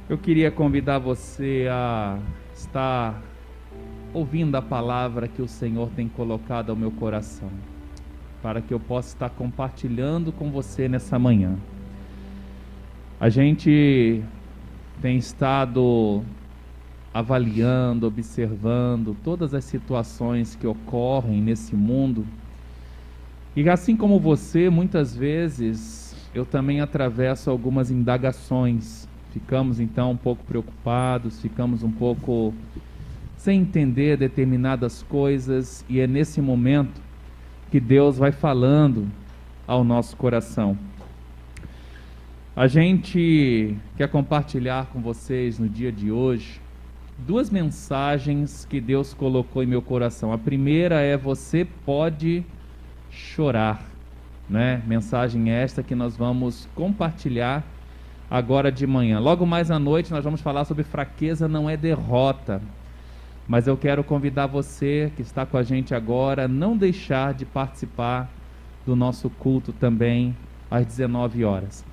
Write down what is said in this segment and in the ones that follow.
Eu queria convidar você a estar ouvindo a palavra que o Senhor tem colocado ao meu coração, para que eu possa estar compartilhando com você nessa manhã. A gente tem estado avaliando, observando todas as situações que ocorrem nesse mundo, e assim como você, muitas vezes eu também atravesso algumas indagações. Ficamos então um pouco preocupados, ficamos um pouco sem entender determinadas coisas, e é nesse momento que Deus vai falando ao nosso coração. A gente quer compartilhar com vocês no dia de hoje duas mensagens que Deus colocou em meu coração. A primeira é: você pode chorar, né? Mensagem esta que nós vamos compartilhar agora de manhã. Logo mais à noite nós vamos falar sobre fraqueza não é derrota. Mas eu quero convidar você que está com a gente agora a não deixar de participar do nosso culto também às 19 horas.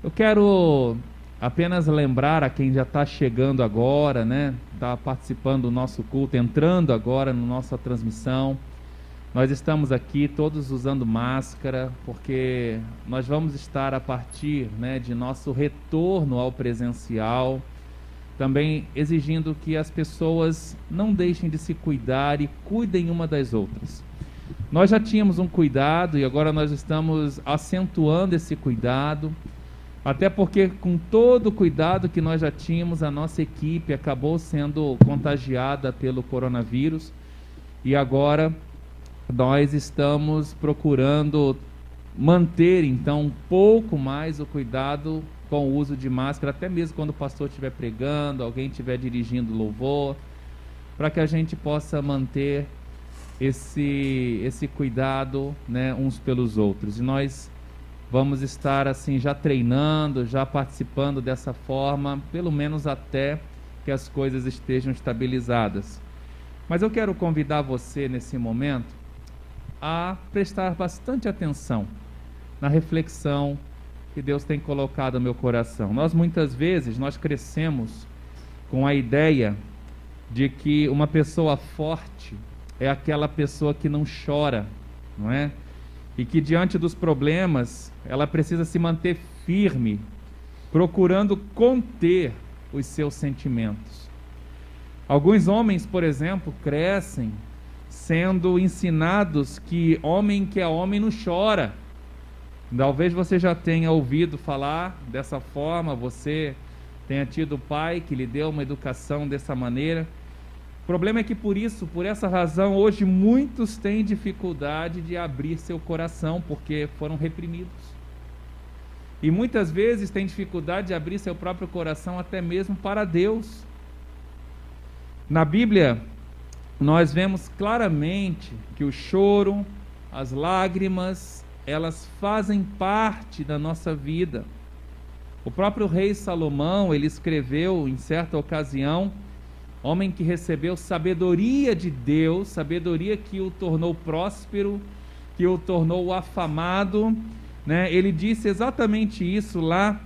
Eu quero apenas lembrar a quem já está chegando agora, né? Está participando do nosso culto, entrando agora na nossa transmissão. Nós estamos aqui todos usando máscara, porque nós vamos estar a partir, né, de nosso retorno ao presencial, também exigindo que as pessoas não deixem de se cuidar e cuidem uma das outras. Nós já tínhamos um cuidado e agora nós estamos acentuando esse cuidado, até porque com todo o cuidado que nós já tínhamos, a nossa equipe acabou sendo contagiada pelo coronavírus, e agora nós estamos procurando manter então um pouco mais o cuidado com o uso de máscara, até mesmo quando o pastor estiver pregando, alguém estiver dirigindo louvor, para que a gente possa manter esse cuidado, né, uns pelos outros. E nós vamos estar assim já treinando, já participando dessa forma, pelo menos até que as coisas estejam estabilizadas. Mas eu quero convidar você nesse momento a prestar bastante atenção na reflexão que Deus tem colocado no meu coração. Muitas vezes nós crescemos com a ideia de que uma pessoa forte é aquela pessoa que não chora, não é? E que diante dos problemas ela precisa se manter firme, procurando conter os seus sentimentos. Alguns homens, por exemplo, crescem sendo ensinados que homem que é homem não chora. Talvez você já tenha ouvido falar dessa forma, você tenha tido pai que lhe deu uma educação dessa maneira. O problema é que por essa razão, hoje muitos têm dificuldade de abrir seu coração, porque foram reprimidos. E muitas vezes têm dificuldade de abrir seu próprio coração até mesmo para Deus. Na Bíblia, nós vemos claramente que o choro, as lágrimas, elas fazem parte da nossa vida. O próprio rei Salomão, ele escreveu em certa ocasião, homem que recebeu sabedoria de Deus, sabedoria que o tornou próspero, que o tornou afamado, né? Ele disse exatamente isso lá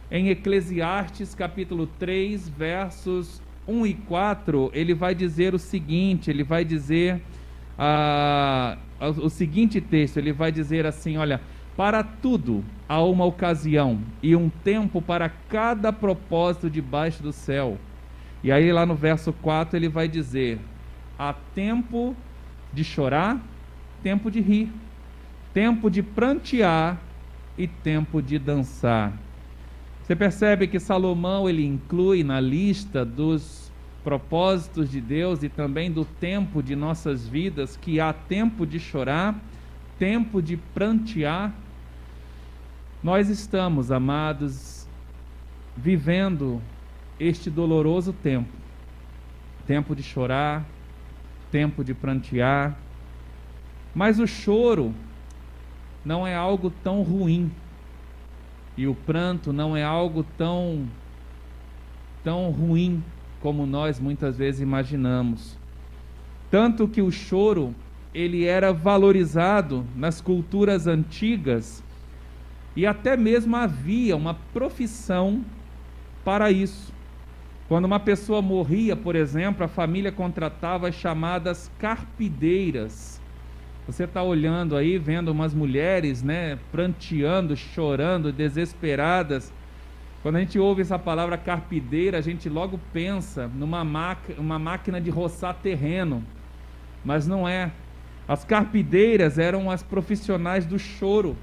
em Eclesiastes capítulo 3, versos 1 e 4, ele vai dizer o seguinte, ele vai dizer o seguinte texto, ele vai dizer assim: olha, para tudo há uma ocasião e um tempo para cada propósito debaixo do céu. E aí lá no verso 4 ele vai dizer: há tempo de chorar, tempo de rir, tempo de prantear e tempo de dançar. Você percebe que Salomão, ele inclui na lista dos propósitos de Deus e também do tempo de nossas vidas que há tempo de chorar, tempo de prantear. Nós estamos, amados, vivendo este doloroso tempo, tempo de chorar, tempo de prantear, mas o choro não é algo tão ruim, e o pranto não é algo tão ruim como nós muitas vezes imaginamos. Tanto que o choro, ele era valorizado nas culturas antigas, e até mesmo havia uma profissão para isso. Quando uma pessoa morria, por exemplo, a família contratava as chamadas carpideiras. Você está olhando aí, vendo umas mulheres, né, pranteando, chorando, desesperadas. Quando a gente ouve essa palavra carpideira, a gente logo pensa numa uma máquina de roçar terreno, mas não é. As carpideiras eram as profissionais do choro.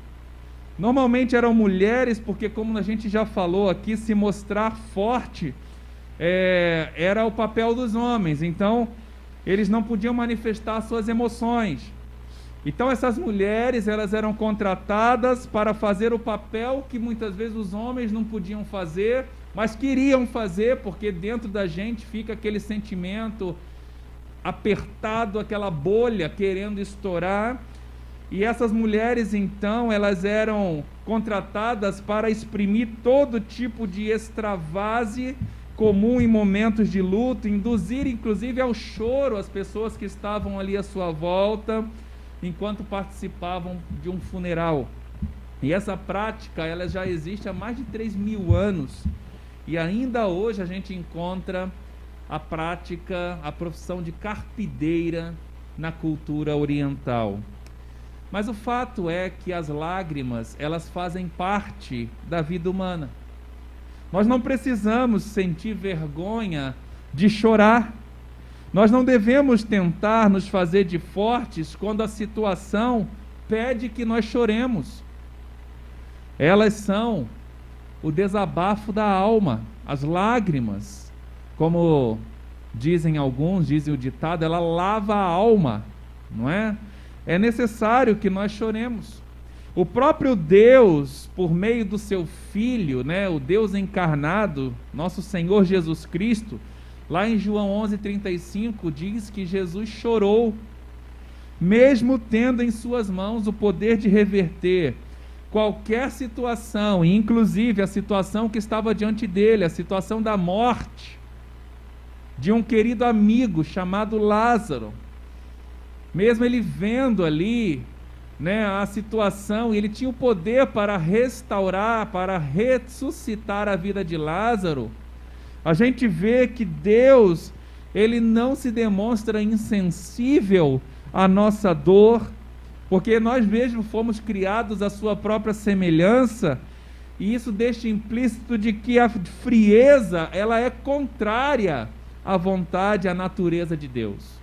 Normalmente eram mulheres, porque, como a gente já falou aqui, se mostrar forte era o papel dos homens. Então, eles não podiam manifestar suas emoções. Então, essas mulheres, elas eram contratadas para fazer o papel que muitas vezes os homens não podiam fazer, mas queriam fazer, porque dentro da gente fica aquele sentimento apertado, aquela bolha querendo estourar. E essas mulheres, então, elas eram contratadas para exprimir todo tipo de extravase comum em momentos de luto, induzir inclusive ao choro as pessoas que estavam ali à sua volta, enquanto participavam de um funeral. E essa prática, ela já existe há mais de 3.000 anos, e ainda hoje a gente encontra a prática, a profissão de carpideira na cultura oriental. Mas o fato é que as lágrimas, elas fazem parte da vida humana. Nós não precisamos sentir vergonha de chorar. Nós não devemos tentar nos fazer de fortes quando a situação pede que nós choremos. Elas são o desabafo da alma, as lágrimas. Como dizem alguns, dizem o ditado, ela lava a alma, não é? É necessário que nós choremos. O próprio Deus, por meio do seu Filho, né, o Deus encarnado, nosso Senhor Jesus Cristo, lá em João 11:35, diz que Jesus chorou, mesmo tendo em suas mãos o poder de reverter qualquer situação, inclusive a situação que estava diante dele, a situação da morte de um querido amigo chamado Lázaro. Mesmo ele vendo ali, né, a situação, ele tinha o poder para restaurar, para ressuscitar a vida de Lázaro. A gente vê que Deus, ele não se demonstra insensível à nossa dor, porque nós mesmos fomos criados à sua própria semelhança, e isso deixa implícito de que a frieza, ela é contrária à vontade, à natureza de Deus.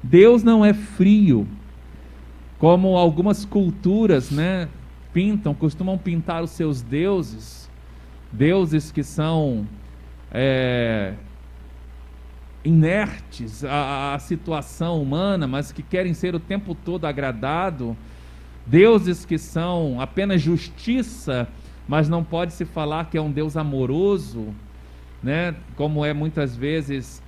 Deus não é frio, como algumas culturas, né, costumam pintar os seus deuses que são inertes à situação humana, mas que querem ser o tempo todo agradado, deuses que são apenas justiça, mas não pode se falar que é um Deus amoroso, né, como é muitas vezes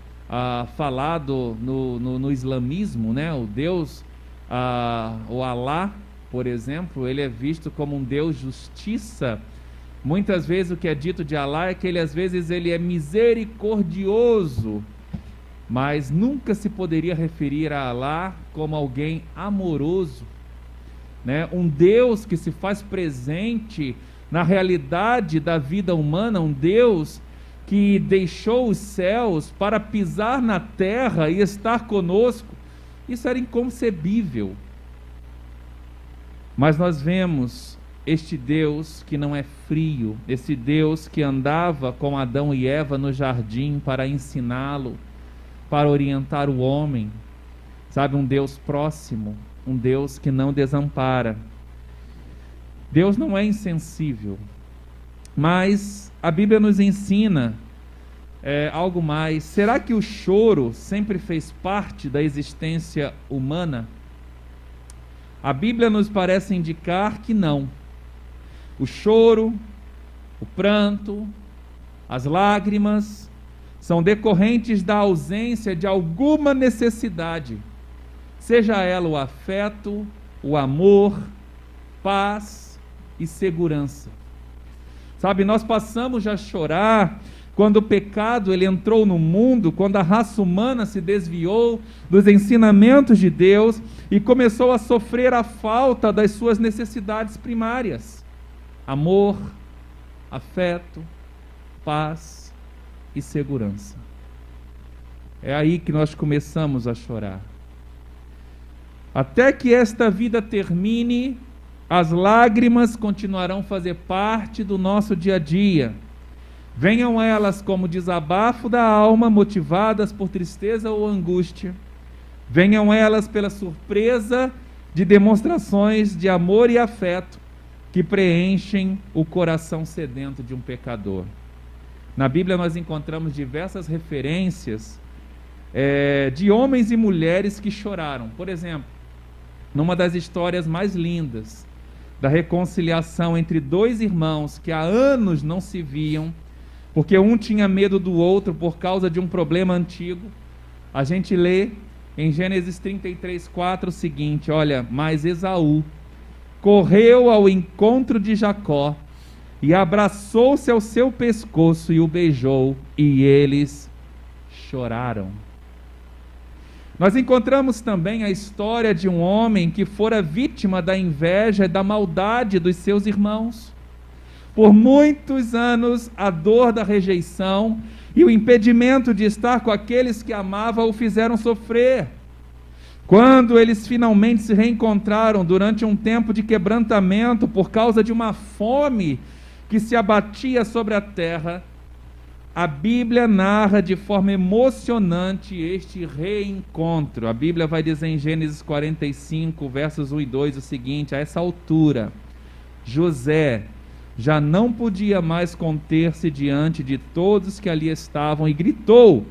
falado no islamismo, né, o Deus, o Alá, por exemplo, ele é visto como um Deus justiça. Muitas vezes o que é dito de Alá é que ele, às vezes, ele é misericordioso, mas nunca se poderia referir a Alá como alguém amoroso, né? Um Deus que se faz presente na realidade da vida humana, um Deus que deixou os céus para pisar na terra e estar conosco. Isso era inconcebível. Mas nós vemos este Deus que não é frio, esse Deus que andava com Adão e Eva no jardim para ensiná-lo, para orientar o homem, sabe, um Deus próximo, um Deus que não desampara. Deus não é insensível, mas a Bíblia nos ensina algo mais. Será que o choro sempre fez parte da existência humana? A Bíblia nos parece indicar que não. O choro, o pranto, as lágrimas são decorrentes da ausência de alguma necessidade, seja ela o afeto, o amor, paz e segurança. Sabe, nós passamos a chorar quando o pecado ele entrou no mundo, quando a raça humana se desviou dos ensinamentos de Deus e começou a sofrer a falta das suas necessidades primárias: amor, afeto, paz e segurança. É aí que nós começamos a chorar. Até que esta vida termine, as lágrimas continuarão a fazer parte do nosso dia a dia. Venham elas como desabafo da alma, motivadas por tristeza ou angústia. Venham elas pela surpresa de demonstrações de amor e afeto que preenchem o coração sedento de um pecador. Na Bíblia nós encontramos diversas referências de homens e mulheres que choraram. Por exemplo, numa das histórias mais lindas da reconciliação entre dois irmãos que há anos não se viam, porque um tinha medo do outro por causa de um problema antigo, a gente lê em Gênesis 33:4 o seguinte: olha, mas Esaú correu ao encontro de Jacó e abraçou-se ao seu pescoço e o beijou, e eles choraram. Nós encontramos também a história de um homem que fora vítima da inveja e da maldade dos seus irmãos. Por muitos anos, a dor da rejeição e o impedimento de estar com aqueles que amava o fizeram sofrer. Quando eles finalmente se reencontraram durante um tempo de quebrantamento por causa de uma fome que se abatia sobre a terra, a Bíblia narra de forma emocionante este reencontro. A Bíblia vai dizer em Gênesis 45, versos 1 e 2 o seguinte: a essa altura, José já não podia mais conter-se diante de todos que ali estavam e gritou: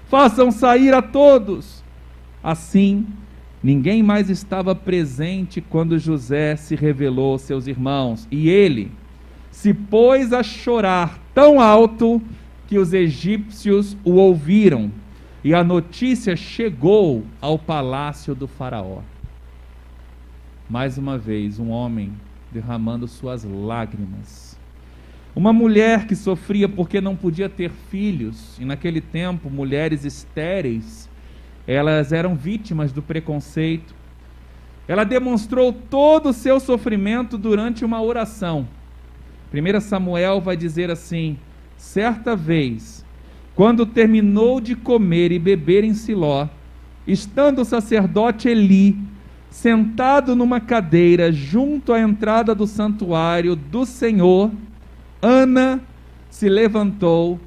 façam sair a todos. Assim, ninguém mais estava presente quando José se revelou aos seus irmãos, e ele se pôs a chorar tão alto que os egípcios o ouviram, e a notícia chegou ao palácio do faraó. Mais uma vez, um homem derramando suas lágrimas. Uma mulher que sofria porque não podia ter filhos, e naquele tempo, mulheres estéreis, elas eram vítimas do preconceito. Ela demonstrou todo o seu sofrimento durante uma oração. 1 Samuel vai dizer assim: certa vez, quando terminou de comer e beber em Siló, estando o sacerdote Eli sentado numa cadeira junto à entrada do santuário do Senhor, Ana se levantou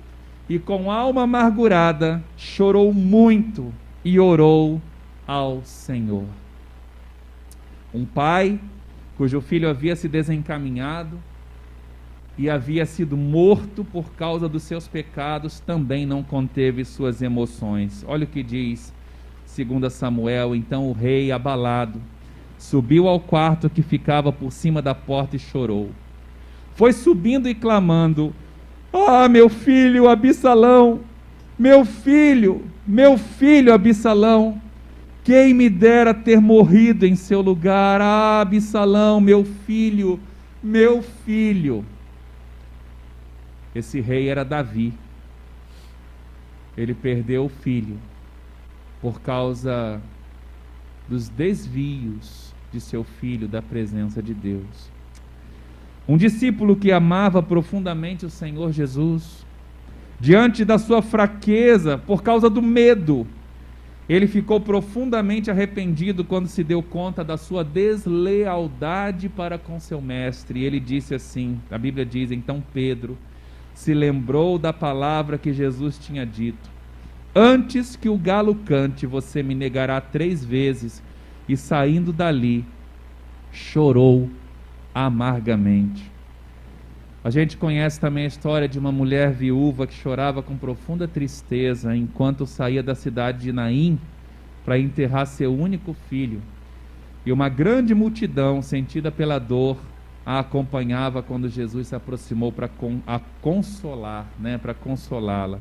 e com alma amargurada chorou muito e orou ao Senhor. Um pai cujo filho havia se desencaminhado e havia sido morto por causa dos seus pecados, também não conteve suas emoções. Olha o que diz 2 Samuel: então o rei, abalado, subiu ao quarto que ficava por cima da porta e chorou. Foi subindo e clamando: ah, meu filho Absalão, meu filho Absalão, quem me dera ter morrido em seu lugar. Ah, Absalão, meu filho. Esse rei era Davi. Ele perdeu o filho por causa dos desvios de seu filho da presença de Deus. Um discípulo que amava profundamente o Senhor Jesus, diante da sua fraqueza, por causa do medo, ele ficou profundamente arrependido quando se deu conta da sua deslealdade para com seu mestre. E ele disse assim, a Bíblia diz: então Pedro se lembrou da palavra que Jesus tinha dito: antes que o galo cante, você me negará 3 vezes. E saindo dali, chorou amargamente. A gente conhece também a história de uma mulher viúva que chorava com profunda tristeza enquanto saía da cidade de Naim para enterrar seu único filho. E uma grande multidão, sentida pela dor, a acompanhava quando Jesus se aproximou para consolá-la.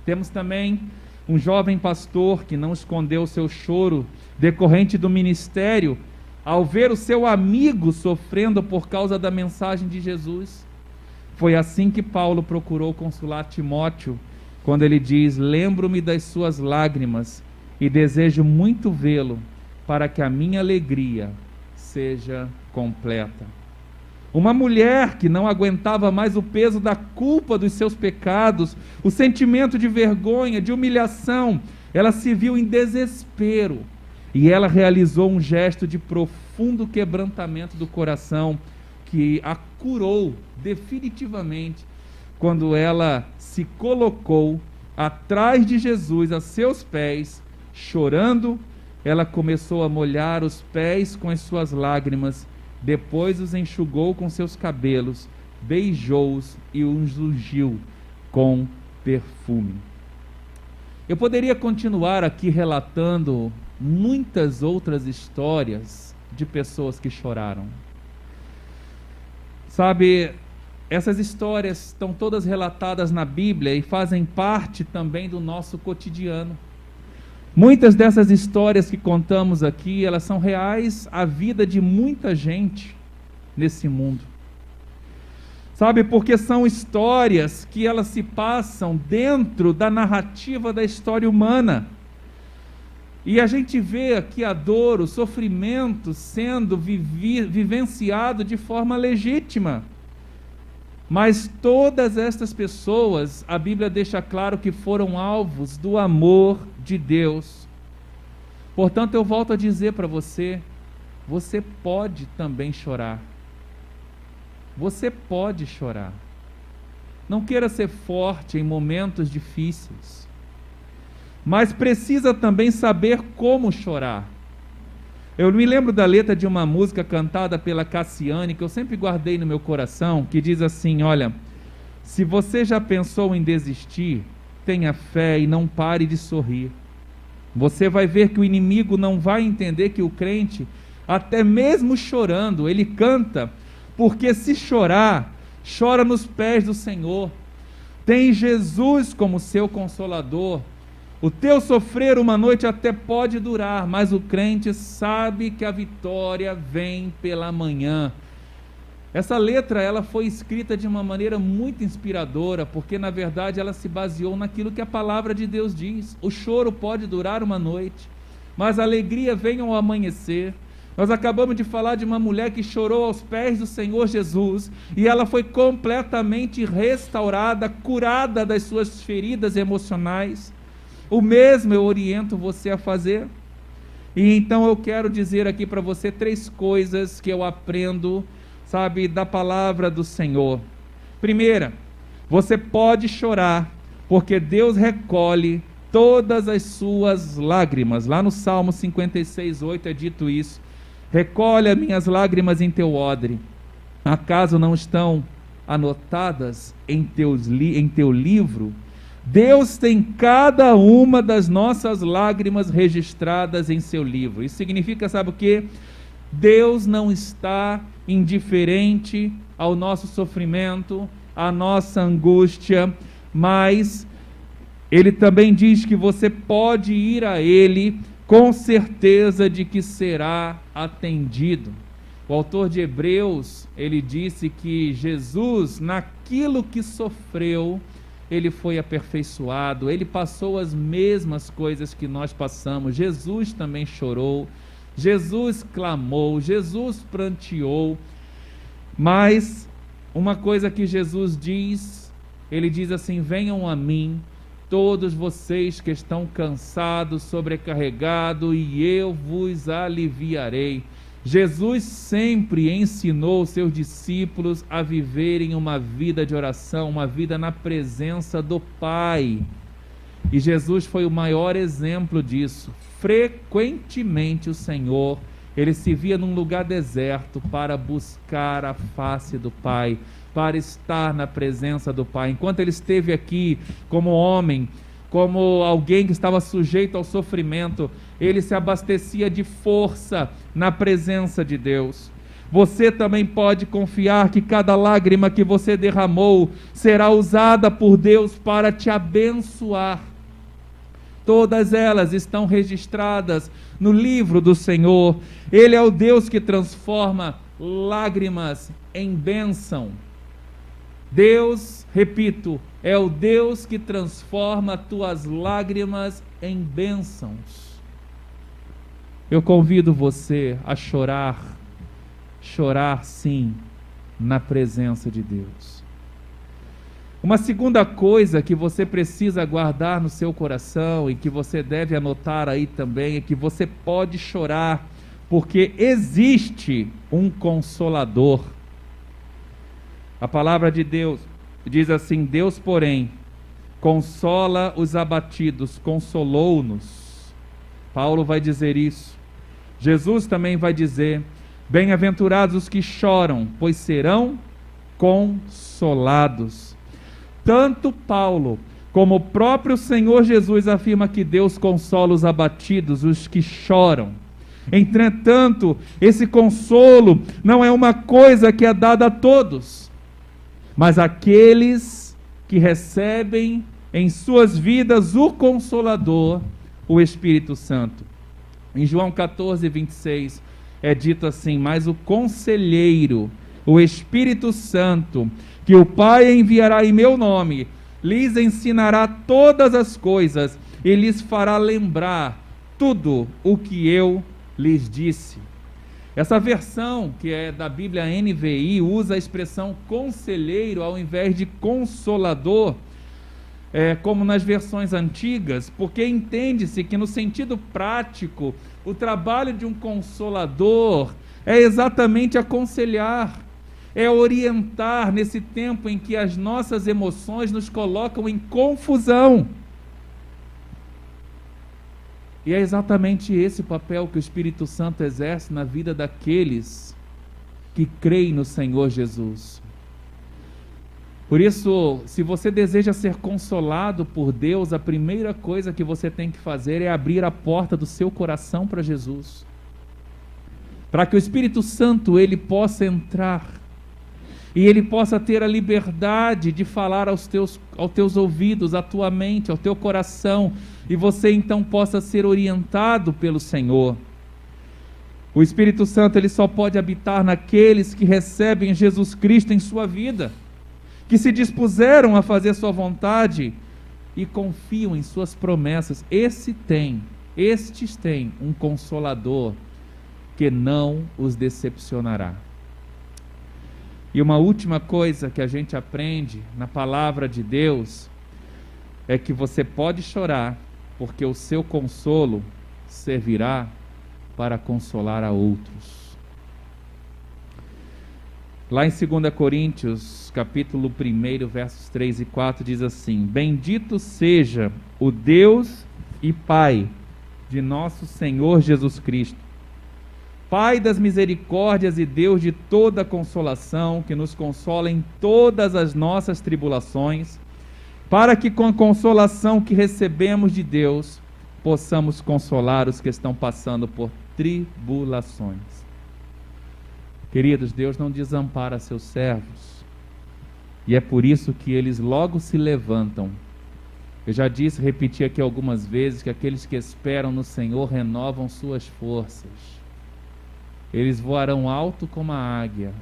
Temos também um jovem pastor que não escondeu o seu choro decorrente do ministério ao ver o seu amigo sofrendo por causa da mensagem de Jesus. Foi assim que Paulo procurou consolar Timóteo, quando ele diz: lembro-me das suas lágrimas e desejo muito vê-lo, para que a minha alegria seja completa. Uma mulher que não aguentava mais o peso da culpa dos seus pecados, o sentimento de vergonha, de humilhação, ela se viu em desespero e ela realizou um gesto de profundo quebrantamento do coração que a curou definitivamente quando ela se colocou atrás de Jesus, a seus pés, chorando. Ela começou a molhar os pés com as suas lágrimas, depois os enxugou com seus cabelos, beijou-os e os ungiu com perfume. Eu poderia continuar aqui relatando muitas outras histórias de pessoas que choraram. Sabe, essas histórias estão todas relatadas na Bíblia e fazem parte também do nosso cotidiano. Muitas dessas histórias que contamos aqui, elas são reais à vida de muita gente nesse mundo. Sabe, porque são histórias que elas se passam dentro da narrativa da história humana. E a gente vê aqui a dor, o sofrimento sendo vivenciado de forma legítima. Mas todas estas pessoas, a Bíblia deixa claro que foram alvos do amor de Deus. Portanto, eu volto a dizer para você, você pode também chorar. Você pode chorar. Não queira ser forte em momentos difíceis, mas precisa também saber como chorar. Eu me lembro da letra de uma música cantada pela Cassiane, que eu sempre guardei no meu coração, que diz assim: olha, se você já pensou em desistir, tenha fé e não pare de sorrir. Você vai ver que o inimigo não vai entender que o crente, até mesmo chorando, ele canta, porque se chorar, chora nos pés do Senhor. Tem Jesus como seu consolador. O teu sofrer uma noite até pode durar, mas o crente sabe que a vitória vem pela manhã. Essa letra, ela foi escrita de uma maneira muito inspiradora, porque na verdade ela se baseou naquilo que a palavra de Deus diz. O choro pode durar uma noite, mas a alegria vem ao amanhecer. Nós acabamos de falar de uma mulher que chorou aos pés do Senhor Jesus, e ela foi completamente restaurada, curada das suas feridas emocionais. O mesmo eu oriento você a fazer. E então eu quero dizer aqui para você 3 coisas que eu aprendo, sabe, da palavra do Senhor. Primeira, você pode chorar, porque Deus recolhe todas as suas lágrimas. Lá no Salmo 56:8 é dito isso: recolhe as minhas lágrimas em teu odre. Acaso não estão anotadas em teu livro? Deus tem cada uma das nossas lágrimas registradas em seu livro. Isso significa, sabe o quê? Deus não está indiferente ao nosso sofrimento, à nossa angústia, mas Ele também diz que você pode ir a Ele com certeza de que será atendido. O autor de Hebreus, ele disse que Jesus, naquilo que sofreu, ele foi aperfeiçoado, ele passou as mesmas coisas que nós passamos. Jesus também chorou, Jesus clamou, Jesus pranteou. Mas uma coisa que Jesus diz, ele diz assim: venham a mim todos vocês que estão cansados, sobrecarregados, e eu vos aliviarei. Jesus sempre ensinou os seus discípulos a viverem uma vida de oração, uma vida na presença do Pai. E Jesus foi o maior exemplo disso. Frequentemente o Senhor, ele se via num lugar deserto para buscar a face do Pai, para estar na presença do Pai. Enquanto ele esteve aqui como homem, como alguém que estava sujeito ao sofrimento, ele se abastecia de força na presença de Deus. Você também pode confiar que cada lágrima que você derramou será usada por Deus para te abençoar. Todas elas estão registradas no livro do Senhor. Ele é o Deus que transforma lágrimas em bênção. Deus, repito, é o Deus que transforma tuas lágrimas em bênçãos. Eu convido você a chorar, chorar sim, na presença de Deus. Uma segunda coisa que você precisa guardar no seu coração e que você deve anotar aí também é que você pode chorar, porque existe um Consolador. A palavra de Deus diz assim: Deus, porém, consola os abatidos, consolou-nos. Paulo vai dizer isso. Jesus também vai dizer: bem-aventurados os que choram, pois serão consolados. Tanto Paulo como o próprio Senhor Jesus afirma que Deus consola os abatidos, os que choram. Entretanto, esse consolo não é uma coisa que é dada a todos, mas aqueles que recebem em suas vidas o Consolador, o Espírito Santo. Em João 14, 26, é dito assim: mas o Conselheiro, o Espírito Santo, que o Pai enviará em meu nome, lhes ensinará todas as coisas e lhes fará lembrar tudo o que eu lhes disse. Essa versão, que é da Bíblia NVI, usa a expressão conselheiro ao invés de consolador, como nas versões antigas, porque entende-se que no sentido prático, o trabalho de um consolador é exatamente aconselhar, é orientar nesse tempo em que as nossas emoções nos colocam em confusão. E é exatamente esse papel que o Espírito Santo exerce na vida daqueles que creem no Senhor Jesus. Por isso, se você deseja ser consolado por Deus, a primeira coisa que você tem que fazer é abrir a porta do seu coração para Jesus, para que o Espírito Santo ele possa entrar e ele possa ter a liberdade de falar aos teus ouvidos, à tua mente, ao teu coração, e você então possa ser orientado pelo Senhor. O Espírito Santo ele só pode habitar naqueles que recebem Jesus Cristo em sua vida, que se dispuseram a fazer sua vontade e confiam em suas promessas. Estes têm um Consolador que não os decepcionará. E uma última coisa que a gente aprende na palavra de Deus é que você pode chorar, porque o seu consolo servirá para consolar a outros. Lá em 2 Coríntios, capítulo 1, versos 3 e 4, diz assim: bendito seja o Deus e Pai de nosso Senhor Jesus Cristo, Pai das misericórdias e Deus de toda consolação, que nos consola em todas as nossas tribulações, para que com a consolação que recebemos de Deus, possamos consolar os que estão passando por tribulações. Queridos, Deus não desampara seus servos, e é por isso que eles logo se levantam. Eu já disse, repeti aqui algumas vezes, que aqueles que esperam no Senhor renovam suas forças. Eles voarão alto como a águia,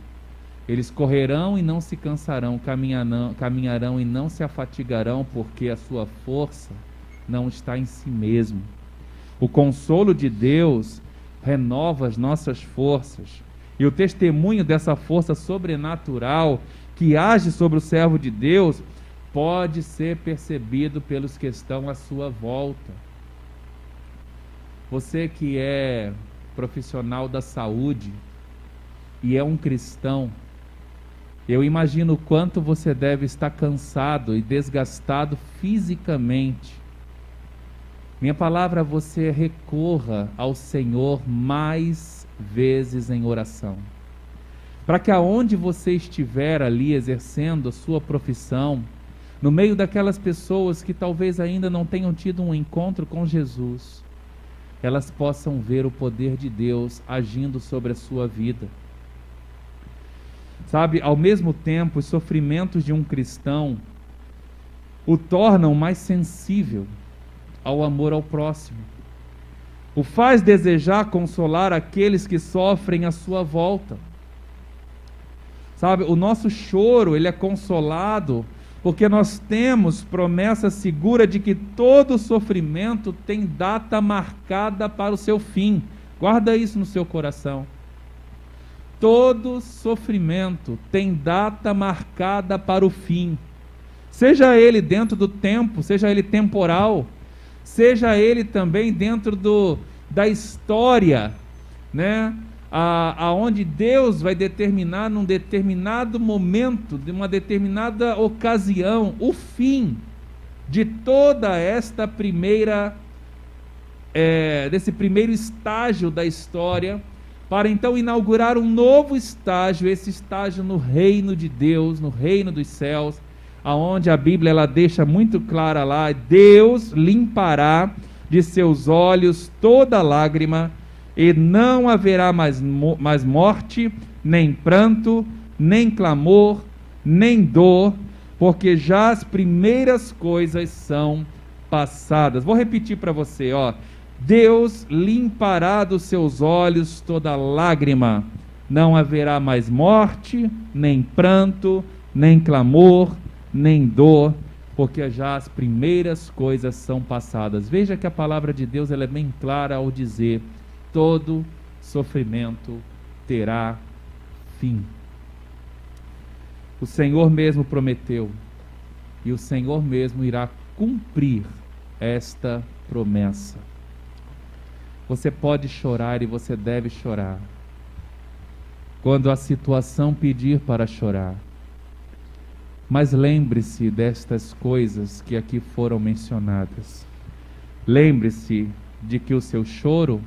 eles correrão e não se cansarão, caminharão e não se afatigarão, porque a sua força não está em si mesmo. O consolo de Deus renova as nossas forças, e o testemunho dessa força sobrenatural que age sobre o servo de Deus pode ser percebido pelos que estão à sua volta. Você que é profissional da saúde e é um cristão, eu imagino o quanto você deve estar cansado e desgastado fisicamente. Minha palavra a você: recorra ao Senhor mais vezes em oração, para que aonde você estiver ali exercendo a sua profissão, no meio daquelas pessoas que talvez ainda não tenham tido um encontro com Jesus, elas possam ver o poder de Deus agindo sobre a sua vida. Sabe, ao mesmo tempo, os sofrimentos de um cristão o tornam mais sensível ao amor ao próximo, o faz desejar consolar aqueles que sofrem à sua volta. Sabe, o nosso choro, ele é consolado porque nós temos promessa segura de que todo sofrimento tem data marcada para o seu fim. Guarda isso no seu coração. todo sofrimento tem data marcada para o fim. Seja ele dentro do tempo, seja ele temporal, seja ele também dentro da história, né? Aonde Deus vai determinar num determinado momento, de uma determinada ocasião, o fim de toda esta desse primeiro estágio da história, para então inaugurar um novo estágio, esse estágio no reino de Deus, no reino dos céus, aonde a Bíblia ela deixa muito clara lá: Deus limpará de seus olhos toda lágrima, e não haverá mais morte, nem pranto, nem clamor, nem dor, porque já as primeiras coisas são passadas. Vou repetir para você, ó. Deus limpará dos seus olhos toda lágrima, não haverá mais morte, nem pranto, nem clamor, nem dor, porque já as primeiras coisas são passadas. Veja que a palavra de Deus ela é bem clara ao dizer: todo sofrimento terá fim. O Senhor mesmo prometeu, e o Senhor mesmo irá cumprir esta promessa. Você pode chorar e você deve chorar, quando a situação pedir para chorar. Mas lembre-se destas coisas que aqui foram mencionadas. Lembre-se de que o seu choro,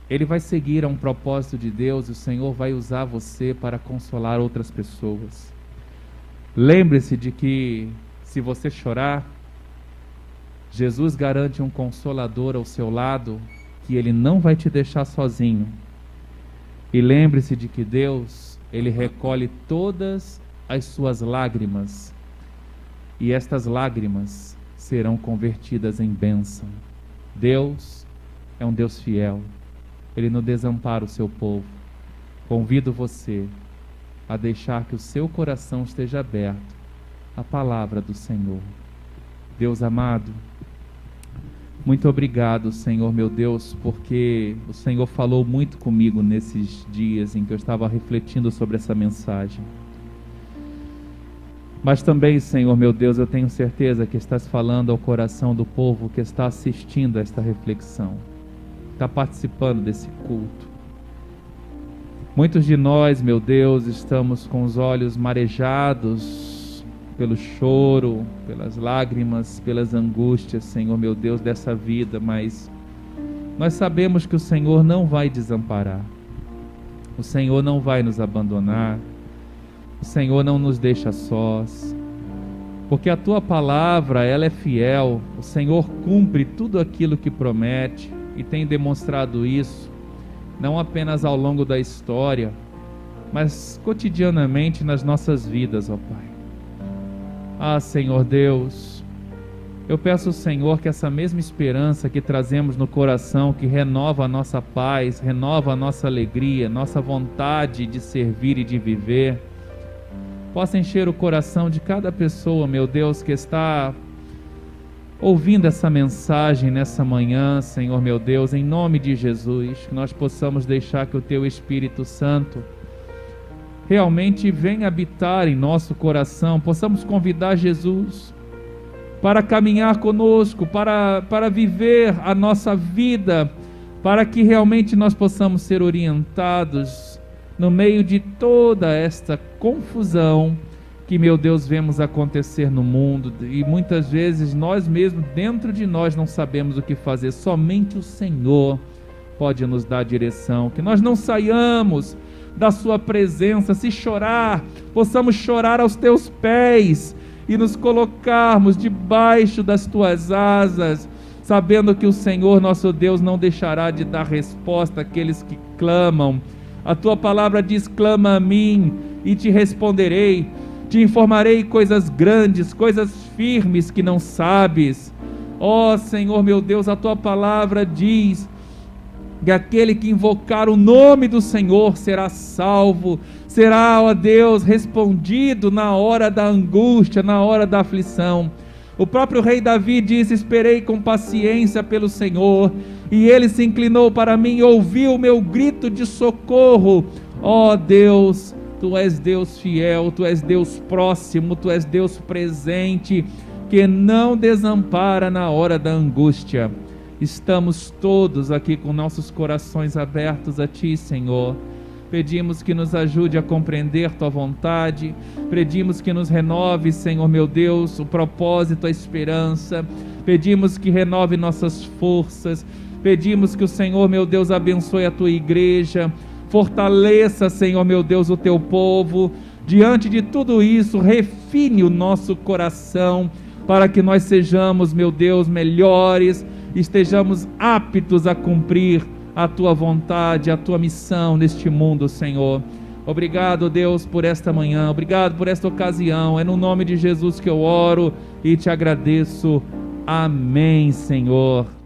ele vai seguir a um propósito de Deus, e o Senhor vai usar você para consolar outras pessoas. Lembre-se de que, se você chorar, Jesus garante um consolador ao seu lado, que Ele não vai te deixar sozinho. E lembre-se de que Deus, Ele recolhe todas as suas lágrimas, e estas lágrimas serão convertidas em bênção. Deus é um Deus fiel, Ele não desampara o seu povo. Convido você a deixar que o seu coração esteja aberto à palavra do Senhor. Deus amado, muito obrigado, Senhor meu Deus, porque o Senhor falou muito comigo nesses dias em que eu estava refletindo sobre essa mensagem. Mas também, Senhor meu Deus, eu tenho certeza que estás falando ao coração do povo que está assistindo a esta reflexão, está participando desse culto. Muitos de nós, meu Deus, estamos com os olhos marejados pelo choro, pelas lágrimas, pelas angústias, Senhor meu Deus, dessa vida, mas nós sabemos que o Senhor não vai desamparar, o Senhor não vai nos abandonar, o Senhor não nos deixa sós, porque a Tua palavra, ela é fiel, o Senhor cumpre tudo aquilo que promete, e tem demonstrado isso, não apenas ao longo da história, mas cotidianamente nas nossas vidas, ó Pai. Ah, Senhor Deus, eu peço ao Senhor que essa mesma esperança que trazemos no coração, que renova a nossa paz, renova a nossa alegria, nossa vontade de servir e de viver, possa encher o coração de cada pessoa, meu Deus, que está ouvindo essa mensagem nessa manhã, Senhor meu Deus, em nome de Jesus, que nós possamos deixar que o Teu Espírito Santo realmente venha habitar em nosso coração, possamos convidar Jesus para caminhar conosco, para viver a nossa vida, para que realmente nós possamos ser orientados no meio de toda esta confusão que, meu Deus, vemos acontecer no mundo, e muitas vezes nós mesmos, dentro de nós, não sabemos o que fazer. Somente o Senhor pode nos dar direção, que nós não saiamos da Sua presença, se chorar, possamos chorar aos Teus pés e nos colocarmos debaixo das Tuas asas, sabendo que o Senhor nosso Deus não deixará de dar resposta àqueles que clamam. A Tua palavra diz: clama a mim e te responderei, te informarei coisas grandes, coisas firmes que não sabes. Ó Senhor meu Deus, a Tua palavra diz que aquele que invocar o nome do Senhor será salvo, será, ó Deus, respondido na hora da angústia, na hora da aflição. O próprio rei Davi disse: esperei com paciência pelo Senhor, e Ele se inclinou para mim e ouviu o meu grito de socorro. Ó Deus, Tu és Deus fiel, Tu és Deus próximo, Tu és Deus presente, que não desampara na hora da angústia. Estamos todos aqui com nossos corações abertos a Ti, Senhor. Pedimos que nos ajude a compreender Tua vontade, pedimos que nos renove, Senhor meu Deus, o propósito, a esperança, pedimos que renove nossas forças, pedimos que o Senhor meu Deus abençoe a Tua igreja, fortaleça, Senhor meu Deus, o Teu povo. Diante de tudo isso, refine o nosso coração, para que nós sejamos, meu Deus, melhores, estejamos aptos a cumprir a Tua vontade, a Tua missão neste mundo, Senhor. Obrigado, Deus, por esta manhã, obrigado por esta ocasião, é no nome de Jesus que eu oro e te agradeço. Amém, Senhor.